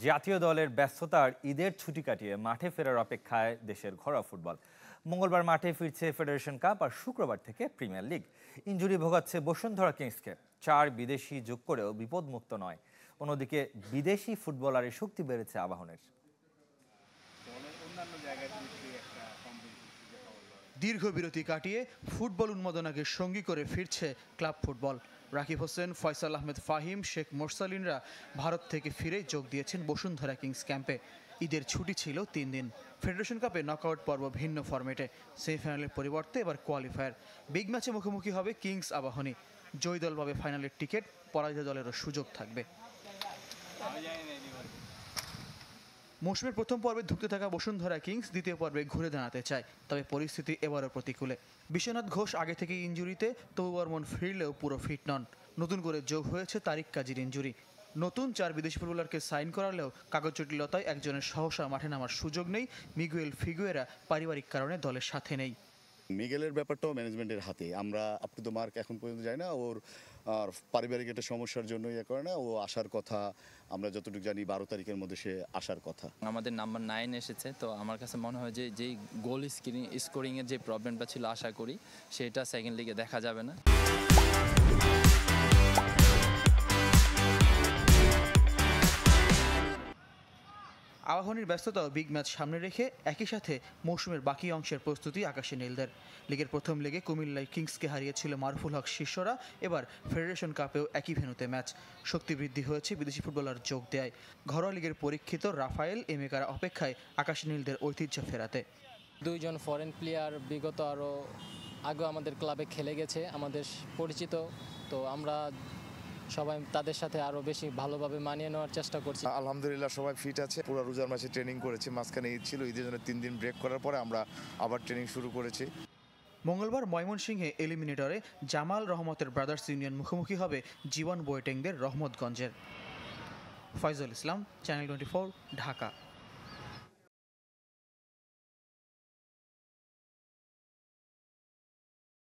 জাতীয় দলের ব্যস্ততার ঈদের ছুটি কাটিয়ে মাঠে ফেরার অপেক্ষায় দেশের ঘরোয়া ফুটবল। মঙ্গলবার মাঠে ফিরছে ফেডারেশন কাপ আর শুক্রবার থেকে প্রিমিয়ার লিগ। ইনজুরি ভোগাচ্ছে বসুন্ধরা কিংসকে, 4 বিদেশি যোগ করেও বিপদমুক্ত নয়। অন্যদিকে বিদেশি ফুটবলারের শক্তি বেড়েছে আবাহনের। দীর্ঘ বিরতি কাটিয়ে ফুটবল উন্মাদনাকে সঙ্গী করে ফিরছে ক্লাব ফুটবল। রাকিব হোসেন, ফয়সাল আহমেদ ফাহিম, শেখ মোরসালিনরা ভারত থেকে ফিরে যোগ দিয়েছেন বসুন্ধরা কিংস ক্যাম্পে। ঈদের ছুটি ছিল 3 দিন। ফেডারেশন কাপে নকআউট পর্ব ভিন্ন ফরম্যাটে, সেমিফাইনালের পরিবর্তে এবার কোয়ালিফায়ার। বিগ ম্যাচে মুখোমুখি হবে কিংস আবাহনী। জয়ী দল পাবে ফাইনালের টিকিট, পরাজিত দলেরও সুযোগ থাকবে। মৌসুমের প্রথম পর্বে ধুঁকতে থাকা বসুন্ধরা কিংস দ্বিতীয় পর্বে ঘুরে দাঁড়াতে চায়, তবে পরিস্থিতি এবারও প্রতিকূলে। বিশ্বনাথ ঘোষ আগে থেকে ইনজুরিতে, তবু বর্মন ফিরলেও পুরো ফিট নন। নতুন করে যোগ হয়েছে তারিক কাজীর ইনজুরি। নতুন 4 বিদেশি ফুটবলারকে সাইন করালেও কাগজ জটিলতায় একজনের সহসা মাঠে নামার সুযোগ নেই। মিগুয়েল ফিগুয়েরা পারিবারিক কারণে দলের সাথে নেই। মিগেলের ব্যাপারটাও ম্যানেজমেন্টের হাতে। আমরা আপ টু দ্য মার্ক এখন পর্যন্ত যাই না। ওর পারিবারিক একটা সমস্যার জন্য করে না, ও আসার কথা। আমরা যতটুকু জানি 12 তারিখের মধ্যে সে আসার কথা। আমাদের নাম্বার 9 এসেছে, তো আমার কাছে মনে হয় যে যেই গোল স্কোরিংয়ের যে প্রবলেমটা ছিল, আশা করি সেটা সেকেন্ড লিগে দেখা যাবে না। আবাহনীর ব্যস্ততাও বিগ ম্যাচ সামনে রেখে একই সাথে মৌসুমের বাকি অংশের প্রস্তুতি আকাশে নীলদের। লিগের প্রথম লেগে কুমিল্লায় কিংসকে হারিয়েছিল মারুফুল হক শিষ্যরা। এবার ফেডারেশন কাপেও একই ভেন্যুতে ম্যাচ। শক্তি বৃদ্ধি হয়েছে বিদেশি ফুটবলার যোগ দেয়। ঘরোয়া লিগের পরীক্ষিত রাফায়েল, এমেকারা অপেক্ষায় আকাশে নীলদের ঐতিহ্য ফেরাতে। 2 জন ফরেন প্লেয়ার বিগত আরও আগে আমাদের ক্লাবে খেলে গেছে, আমাদের পরিচিত। তো আমরা সবাই তাদের সাথে আরো বেশি ভালোভাবে মানিয়ে নেওয়ার চেষ্টা করছি। আলহামদুলিল্লাহ সবাই ফিট আছে। পুরো রোজার মাসে ট্রেনিং করেছি, মাঝখানে ঈদ ছিল, ঈদের জন্য 3 দিন ব্রেক করার পরে আমরা আবার ট্রেনিং শুরু করেছি। মঙ্গলবার ময়মনসিংহে এলিমিনেটরে জামাল রহমতের ব্রাদার্স ইউনিয়ন মুখোমুখি হবে জীবন বোয়েটেংদের রহমতগঞ্জের। ফয়জুল ইসলাম, চ্যানেল 24, ঢাকা।